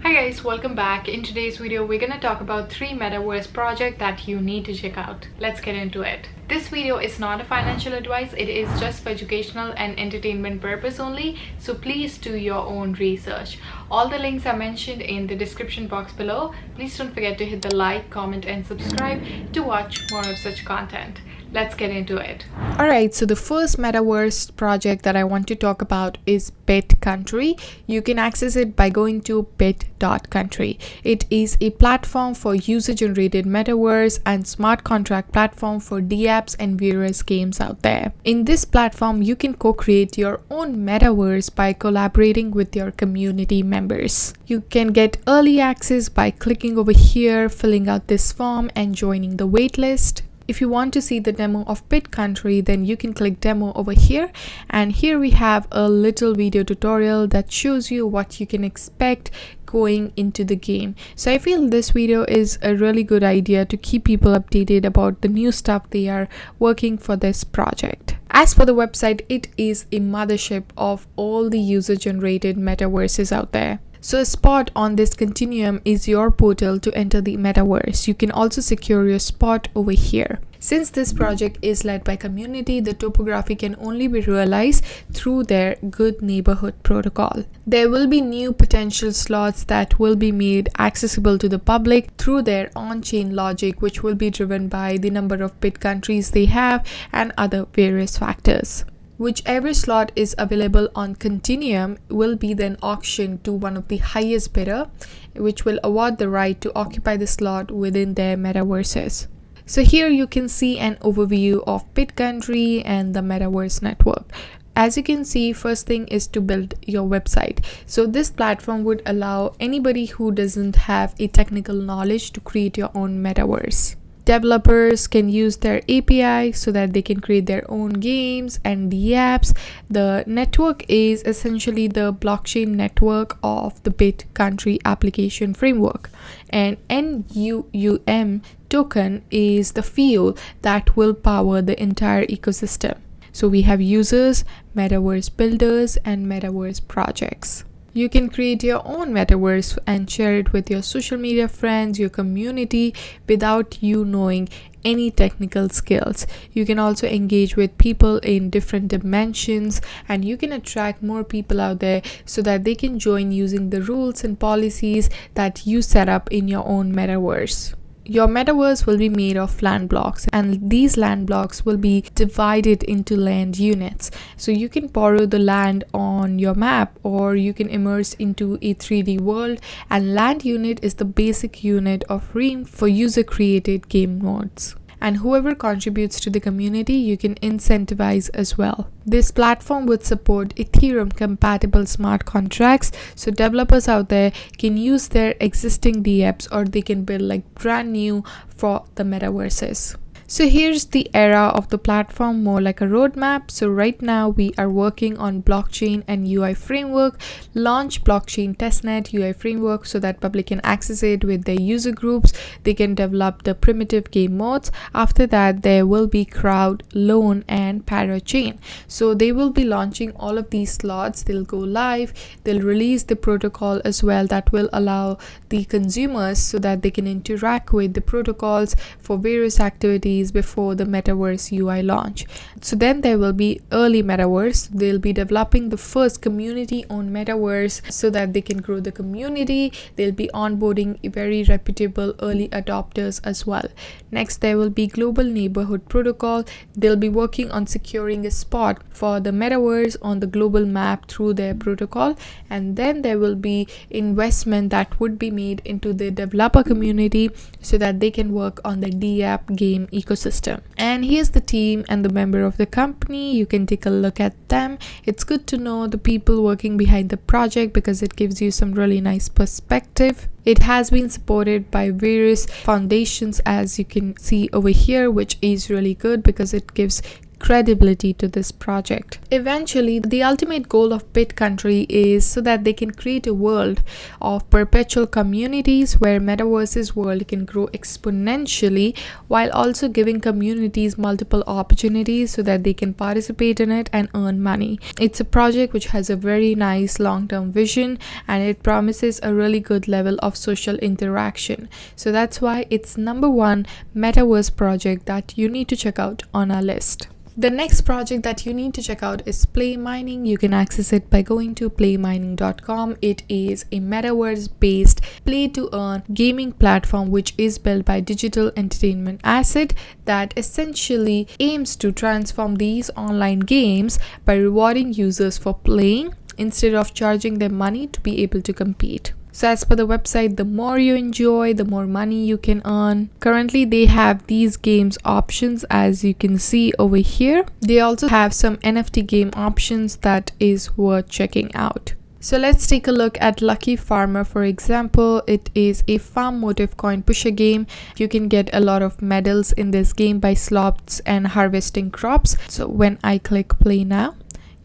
Hi guys, welcome back. In today's video, we're gonna talk about 3 Metaverse projects that you need to check out. Let's get into it. This video is not a financial advice, it is just for educational and entertainment purpose only, so please do your own research. All the links are mentioned in the description box below. Please don't forget to hit the like, comment and subscribe to watch more of such content. Let's get into it. Alright, so the first Metaverse project that I want to talk about is Bit.Country. You can access it by going to Bit.Country. It is a platform for user-generated metaverse and smart contract platform for dApps and various games out there. In this platform, you can co-create your own metaverse by collaborating with your community members. You can get early access by clicking over here, filling out this form and joining the waitlist. If you want to see the demo of Bit.Country, then you can click demo over here, and here we have a little video tutorial that shows you what you can expect going into the game. So I feel this video is a really good idea to keep people updated about the new stuff they are working for this project. As for the website, it is a mothership of all the user-generated metaverses out there. So a spot on this continuum is your portal to enter the metaverse. You can also secure your spot over here. Since this project is led by community, the topography can only be realized through their good neighborhood protocol. There will be new potential slots that will be made accessible to the public through their on-chain logic, which will be driven by the number of bit countries they have and other various factors. Whichever slot is available on Continuum will be then auctioned to one of the highest bidder, which will award the right to occupy the slot within their metaverses. So here you can see an overview of Bit.Country and the Metaverse network. As you can see, first thing is to build your website. So this platform would allow anybody who doesn't have a technical knowledge to create your own metaverse. Developers can use their API so that they can create their own games and the apps. The network is essentially the blockchain network of the Bit.Country application framework, and NUUM token is the fuel that will power the entire ecosystem. So we have users, metaverse builders, and metaverse projects. You can create your own metaverse and share it with your social media friends, your community, without you knowing any technical skills. You can also engage with people in different dimensions, and you can attract more people out there so that they can join using the rules and policies that you set up in your own metaverse. Your metaverse will be made of land blocks, and these land blocks will be divided into land units. So you can borrow the land on your map, or you can immerse into a 3D world, and land unit is the basic unit of Realm for user created game modes. And whoever contributes to the community, you can incentivize as well. This platform would support Ethereum compatible smart contracts, so developers out there can use their existing dApps, or they can build like brand new for the metaverses. So here's the era of the platform, more like a roadmap. So right now we are working on blockchain and UI framework, launch blockchain testnet UI framework so that public can access it with their user groups. They can develop the primitive game modes. After that, there will be crowd, loan and parachain. So they will be launching all of these slots. They'll go live. They'll release the protocol as well that will allow the consumers so that they can interact with the protocols for various activities before the metaverse UI launch. So then there will be early metaverse. They'll be developing the first community owned metaverse so that they can grow the community. They'll be onboarding very reputable early adopters as well. Next, there will be global neighborhood protocol. They'll be working on securing a spot for the metaverse on the global map through their protocol, and then there will be investment that would be made into the developer community so that they can work on the dApp game ecosystem. And here's the team and the member of the company. You can take a look at them. It's good to know the people working behind the project because it gives you some really nice perspective. It has been supported by various foundations, as you can see over here, which is really good because it gives credibility to this project. Eventually, the ultimate goal of Bit.Country is so that they can create a world of perpetual communities where Metaverse's world can grow exponentially while also giving communities multiple opportunities so that they can participate in it and earn money. It's a project which has a very nice long-term vision and it promises a really good level of social interaction. So that's why it's number one Metaverse project that you need to check out on our list. The next project that you need to check out is Play Mining. You can access it by going to playmining.com. It is a metaverse-based play-to-earn gaming platform which is built by Digital Entertainment Asset that essentially aims to transform these online games by rewarding users for playing instead of charging them money to be able to compete. So as per the website, the more you enjoy, the more money you can earn. Currently, they have these games options as you can see over here. They also have some NFT game options that is worth checking out. So let's take a look at Lucky Farmer, for example. It is a farm motive coin pusher game. You can get a lot of medals in this game by slots and harvesting crops. So when I click play now,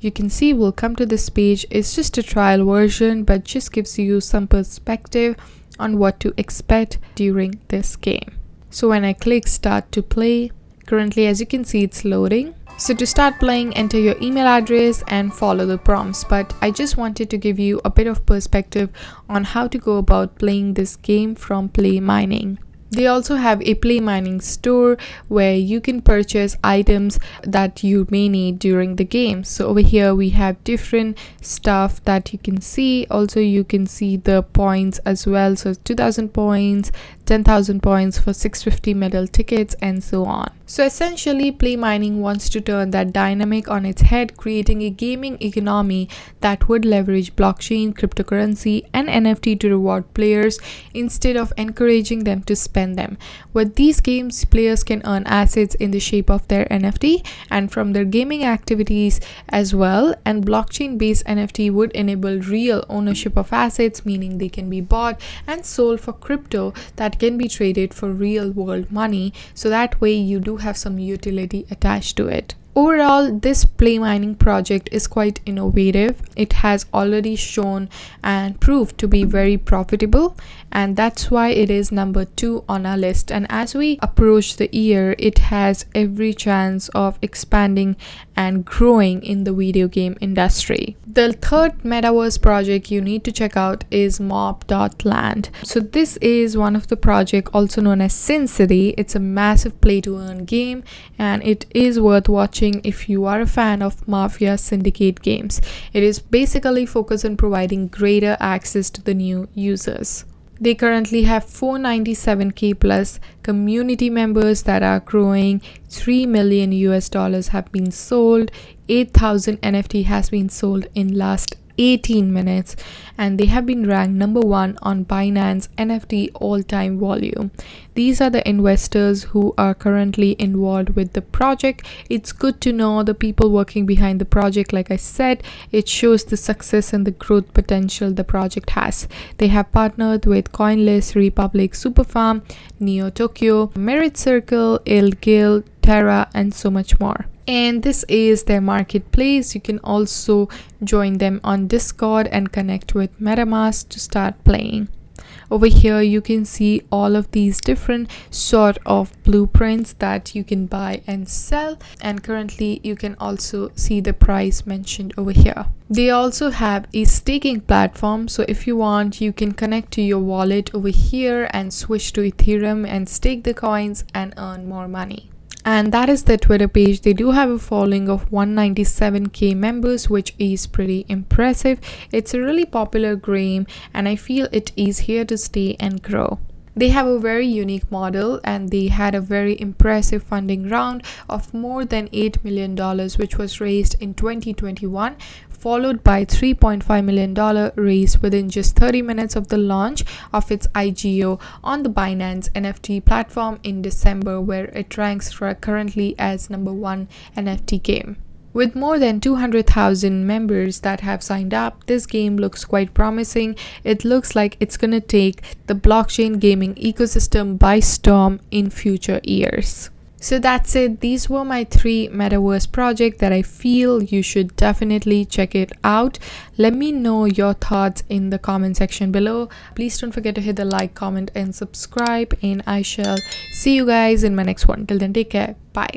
you can see we'll come to this page. It's just a trial version, but just gives you some perspective on what to expect during this game. So when I click start to play, currently as you can see it's loading. So to start playing, enter your email address and follow the prompts. But I just wanted to give you a bit of perspective on how to go about playing this game from Play Mining. They also have a Play Mining store where you can purchase items that you may need during the game. So over here we have different stuff that you can see. Also you can see the points as well. So 2000 points, 10,000 points for 650 medal tickets and so on. So essentially Play Mining wants to turn that dynamic on its head, creating a gaming economy that would leverage blockchain, cryptocurrency and NFT to reward players instead of encouraging them to spend them. With these games, players can earn assets in the shape of their NFT and from their gaming activities as well, and blockchain based NFT would enable real ownership of assets, meaning they can be bought and sold for crypto that can be traded for real world money, so that way you do have some utility attached to it. Overall, this Play Mining project is quite innovative. It has already shown and proved to be very profitable, and that's why it is number 2 on our list. And as we approach the year, it has every chance of expanding and growing in the video game industry. The third Metaverse project you need to check out is Mob.Land. So this is one of the projects also known as Sin City. It's a massive play to earn game and it is worth watching if you are a fan of Mafia Syndicate games. It is basically focused on providing greater access to the new users. They currently have 497k plus community members that are growing. $3 million have been sold. 8,000 NFT has been sold in last 18 minutes, and they have been ranked number 1 on Binance NFT all-time volume. These are the investors who are currently involved with the project. It's good to know the people working behind the project. Like I said, it shows the success and the growth potential the project has. They have partnered with Coinlist, Republic, Superfarm, Neo Tokyo, Merit Circle, Guild, Terra, and so much more. And this is their marketplace. You can also join them on Discord and connect with MetaMask to start playing. Over here you can see all of these different sort of blueprints that you can buy and sell, and currently you can also see the price mentioned over here. They also have a staking platform, so if you want you can connect to your wallet over here and switch to Ethereum and stake the coins and earn more money. And that is the Twitter page. They do have a following of 197k members, which is pretty impressive. It's a really popular game and I feel it is here to stay and grow. They have a very unique model and they had a very impressive funding round of more than $8 million, which was raised in 2021, followed by $3.5 million raised within just 30 minutes of the launch of its IGO on the Binance NFT platform in December, where it ranks currently as number 1 NFT game. With more than 200,000 members that have signed up, this game looks quite promising. It looks like it's gonna take the blockchain gaming ecosystem by storm in future years. So that's it. These were my 3 metaverse projects that I feel you should definitely check it out. Let me know your thoughts in the comment section below. Please don't forget to hit the like, comment and subscribe, and I shall see you guys in my next one. Till then, take care. Bye.